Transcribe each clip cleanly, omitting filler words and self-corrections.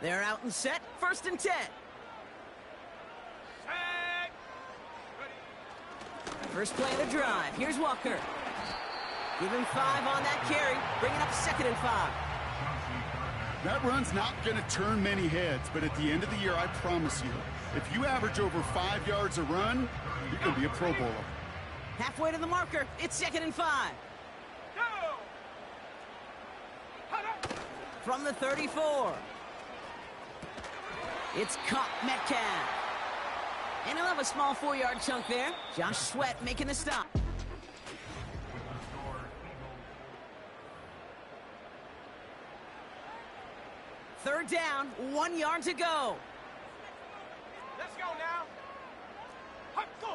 They're out and set, 1st and 10. First play of the drive. Here's Walker. Give him 5 on that carry. Bring it up 2nd and 5. That run's not going to turn many heads, but at the end of the year, I promise you, if you average over 5 yards a run, you're going to be a Pro Bowler. Halfway to the marker. It's 2nd and 5. From the 34. It's caught Metcalf. And he'll have a small 4-yard chunk there. Josh Sweat making the stop. Third down, 1 yard to go. Let's go now.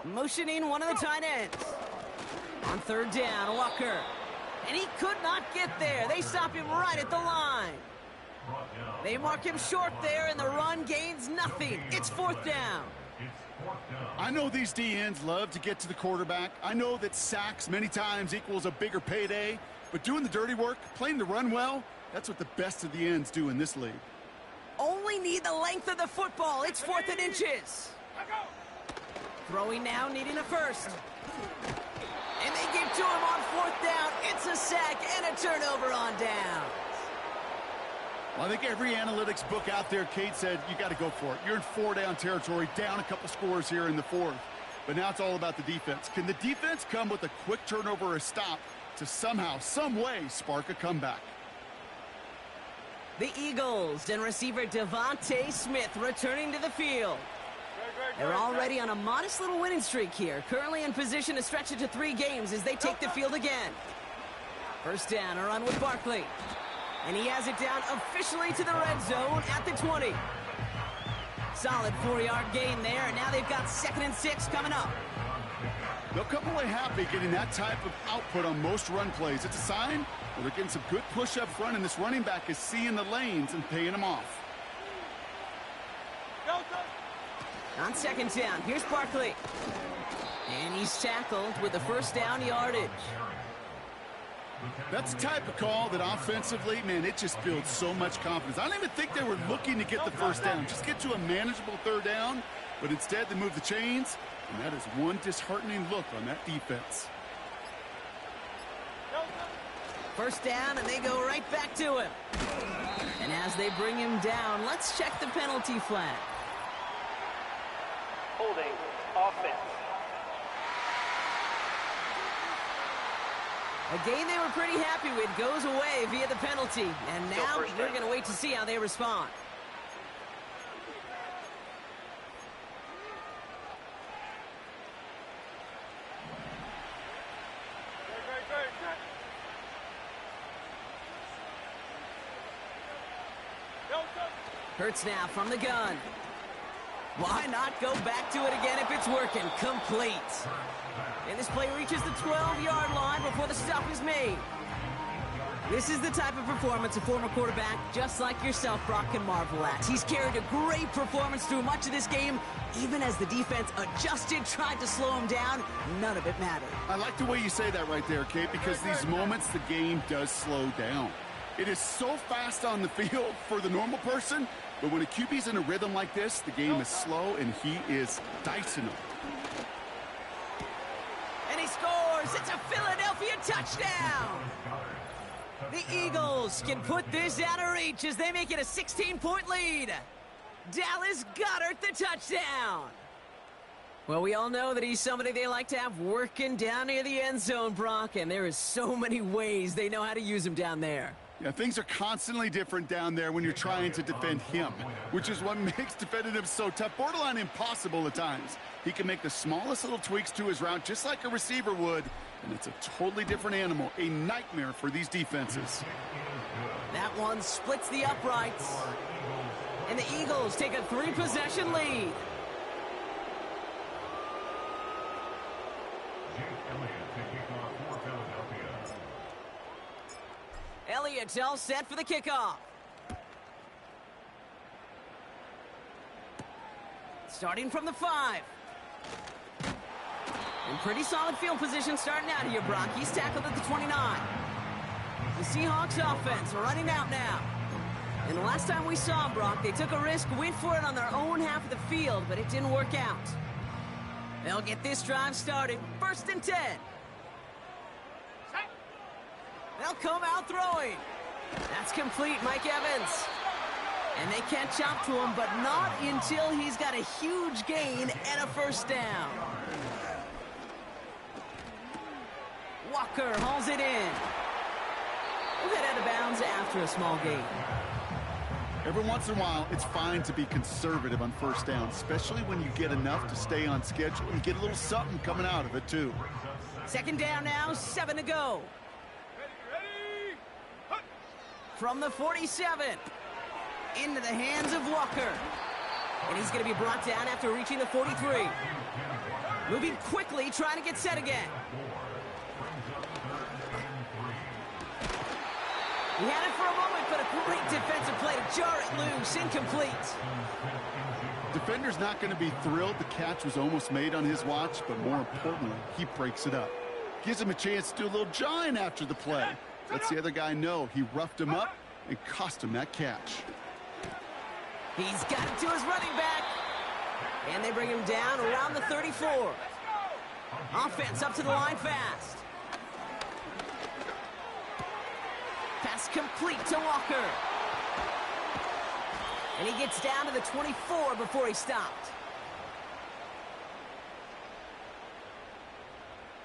Motioning one of the tight ends. On 3rd down, Walker. And he could not get there. They stop him right at the line. They mark him short there, and the run gains nothing. It's 4th down. I know these DNs love to get to the quarterback. I know that sacks many times equals a bigger payday. But doing the dirty work, playing the run well, that's what the best of the ends do in this league. Only need the length of the football. It's 4th and inches. Throwing now, needing a first. And they give to him on 4th down. It's a sack and a turnover on downs. Well, I think every analytics book out there, Kate, said you got to go for it. You're in 4-down territory, down a couple scores here in the 4th. But now it's all about the defense. Can the defense come with a quick turnover or a stop to somehow, some way, spark a comeback? The Eagles and receiver Devontae Smith returning to the field. They're already on a modest little winning streak here. Currently in position to stretch it to 3 games as they take the field again. First down, a run with Barkley. And he has it down officially to the red zone at the 20. Solid 4-yard gain there, and now they've got 2nd and 6 coming up. They'll come away happy getting that type of output on most run plays. It's a sign where they're getting some good push up front, and this running back is seeing the lanes and paying them off. On 2nd down, here's Barkley. And he's tackled with the 1st down yardage. That's the type of call that offensively, man, it just builds so much confidence. I don't even think they were looking to get the 1st down. Just get to a manageable 3rd down, but instead they move the chains, and that is one disheartening look on that defense. 1st down, and they go right back to him. And as they bring him down, let's check the penalty flag. Holding offense. A game they were pretty happy with goes away via the penalty. And now we're going to wait to see how they respond. Hurts now from the gun. Why not go back to it again if it's working? Complete. And this play reaches the 12-yard line before the stop is made. This is the type of performance a former quarterback, just like yourself, Brock, can marvel at. He's carried a great performance through much of this game. Even as the defense adjusted, tried to slow him down, none of it mattered. I like the way you say that right there, Kate, because these moments the game does slow down. It is so fast on the field for the normal person, but when a QB's in a rhythm like this, the game is slow, and he is dicing them. And he scores! It's a Philadelphia touchdown! The Eagles can put this out of reach as they make it a 16-point lead. Dallas Goedert the touchdown. Well, we all know that he's somebody they like to have working down near the end zone, Brock, and there is so many ways they know how to use him down there. Yeah, things are constantly different down there when you're trying to defend him, which is what makes defending him so tough, borderline impossible at times. He can make the smallest little tweaks to his route just like a receiver would, and it's a totally different animal, a nightmare for these defenses. That one splits the uprights, and the Eagles take a 3-possession lead. Elliott's all set for the kickoff. Starting from the 5. In pretty solid field position starting out here, Brock. He's tackled at the 29. The Seahawks offense running out now. And the last time we saw them, Brock, they took a risk, went for it on their own half of the field, but it didn't work out. They'll get this drive started. 1st and 10. They'll come out throwing. That's complete, Mike Evans. And they can't chop to him, but not until he's got a huge gain and a 1st down. Walker hauls it in. We'll head out of bounds after a small gain. Every once in a while, it's fine to be conservative on 1st down, especially when you get enough to stay on schedule and get a little something coming out of it, too. 2nd down now, 7 to go. From the 47, into the hands of Walker. And he's going to be brought down after reaching the 43. Moving quickly, trying to get set again. He had it for a moment, but a great defensive play to jar it loose. Incomplete. Defender's not going to be thrilled the catch was almost made on his watch, but more importantly, he breaks it up. Gives him a chance to do a little jawing after the play. Lets the other guy know he roughed him up and cost him that catch. He's got it to his running back. And they bring him down around the 34. Offense up to the line fast. Pass complete to Walker. And he gets down to the 24 before he stopped.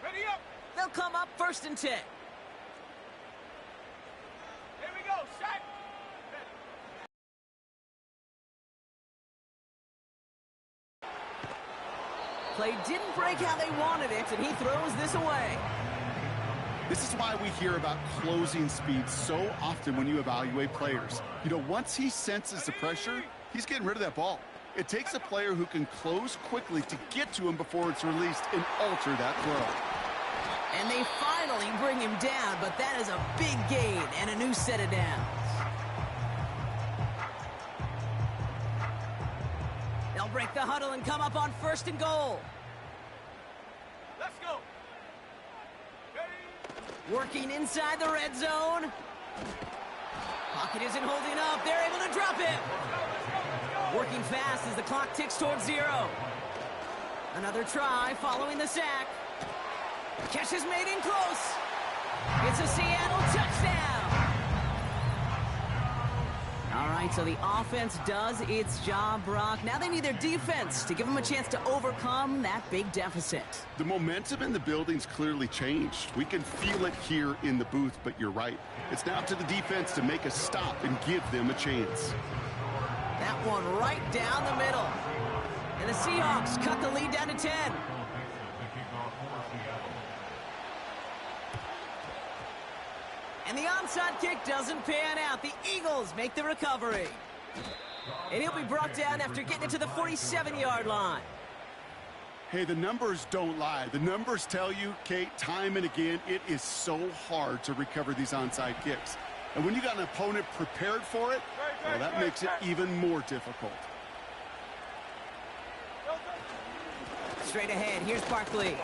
Ready up. They'll come up 1st and 10. Here we go. Set. Play didn't break how they wanted it, and he throws this away. This is why we hear about closing speed so often when you evaluate players. You know, once he senses the pressure, he's getting rid of that ball. It takes a player who can close quickly to get to him before it's released and alter that throw. And they finally bring him down, but that is a big gain and a new set of downs. They'll break the huddle and come up on 1st and goal. Let's go. Working inside the red zone. Pocket isn't holding up. They're able to drop it. Working fast as the clock ticks towards 0. Another try following the sack. Catch is made in close. It's a Seattle touchdown. All right, so the offense does its job, Brock. Now they need their defense to give them a chance to overcome that big deficit. The momentum in the building's clearly changed. We can feel it here in the booth, but you're right. It's now to the defense to make a stop and give them a chance. That one right down the middle. And the Seahawks cut the lead down to 10. And the onside kick doesn't pan out. The Eagles make the recovery. And he'll be brought down after getting it to the 47-yard line. Hey, the numbers don't lie. The numbers tell you, Kate, time and again, it is so hard to recover these onside kicks. And when you got an opponent prepared for it, well, that makes it even more difficult. Straight ahead, here's Barkley.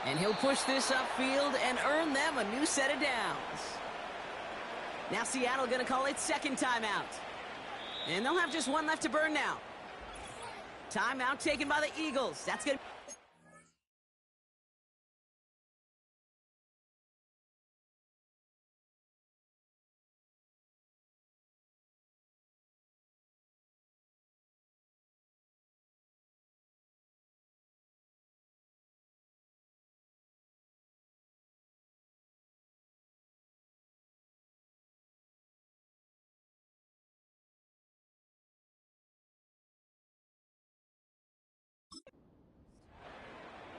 And he'll push this upfield and earn them a new set of downs. Now Seattle going to call its 2nd timeout. And they'll have just one left to burn now. Timeout taken by the Eagles. That's going to...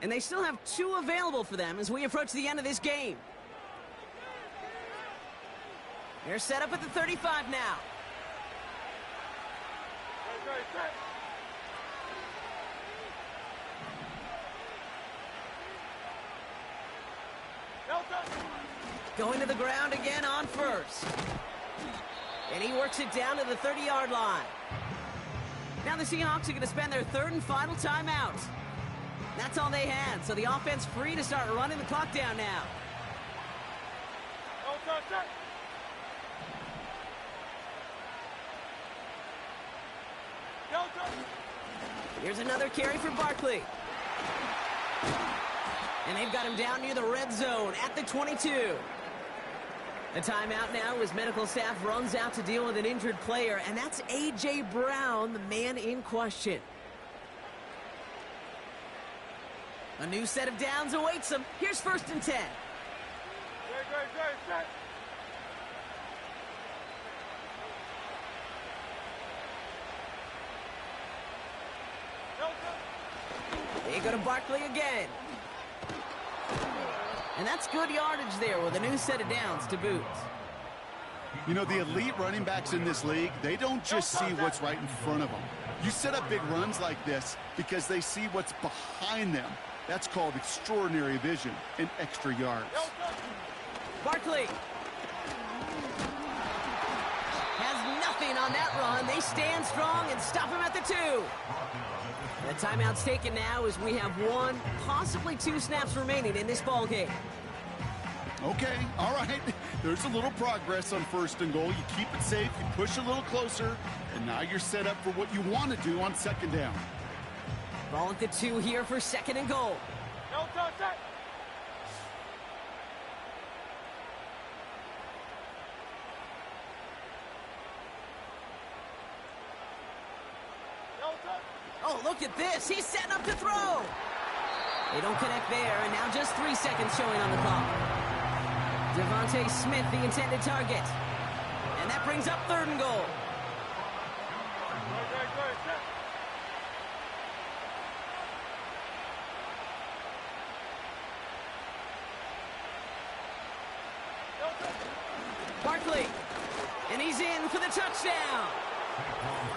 And they still have 2 available for them as we approach the end of this game. They're set up at the 35 now. Going to the ground again on 1st. And he works it down to the 30-yard line. Now the Seahawks are going to spend their 3rd and final timeout. That's all they had, so the offense free to start running the clock down now. Here's another carry for Barkley. And they've got him down near the red zone at the 22. The timeout now as medical staff runs out to deal with an injured player, and that's A.J. Brown, the man in question. A new set of downs awaits him. Here's 1st and 10. They go to Barkley again. And that's good yardage there with a new set of downs to boot. You know, the elite running backs in this league, they don't just see what's right in front of them. You set up big runs like this because they see what's behind them. That's called extraordinary vision and extra yards. Barkley has nothing on that run. They stand strong and stop him at the 2. The timeout's taken now as we have 1, possibly 2 snaps remaining in this ball game. Okay, all right. There's a little progress on 1st and goal. You keep it safe, you push a little closer, and now you're set up for what you want to do on 2nd down. Ball at the 2 here for 2nd and goal. Oh, look at this. He's setting up to throw. They don't connect there, and now just 3 seconds showing on the clock. Devontae Smith, the intended target. And that brings up 3rd and goal. Barkley, and he's in for the touchdown.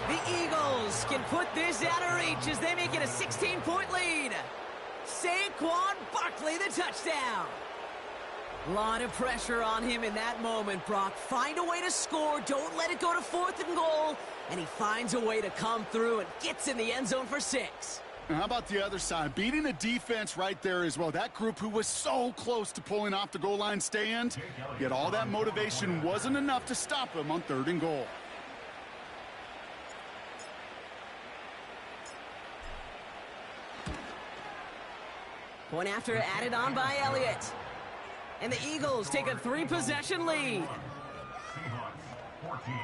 The Eagles can put this out of reach as they make it a 16-point lead. Saquon Barkley, the touchdown. A lot of pressure on him in that moment, Brock. Find a way to score. Don't let it go to 4th and goal. And he finds a way to come through and gets in the end zone for 6. How about the other side? Beating the defense right there as well. That group who was so close to pulling off the goal line stand, yet all that motivation wasn't enough to stop him on 3rd and goal. Point after added on by Elliott. And the Eagles take a 3-possession lead. Seahawks 14.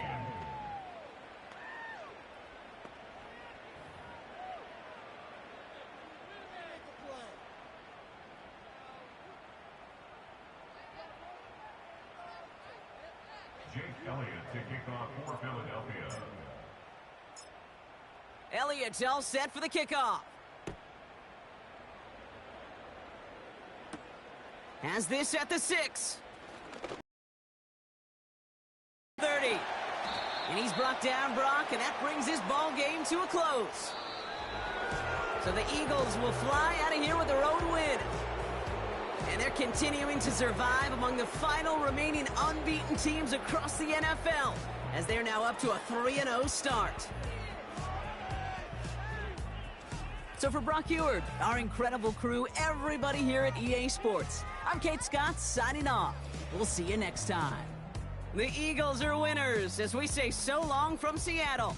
Jake Elliott to kick off for Philadelphia. Elliott's all set for the kickoff. Has this at the 6. 30. And he's brought down, Brock, and that brings this ball game to a close. So the Eagles will fly out of here with a road win. And they're continuing to survive among the final remaining unbeaten teams across the NFL, as they're now up to a 3-0 start. So for Brock Eward, our incredible crew, everybody here at EA Sports, I'm Kate Scott signing off. We'll see you next time. The Eagles are winners as we say so long from Seattle.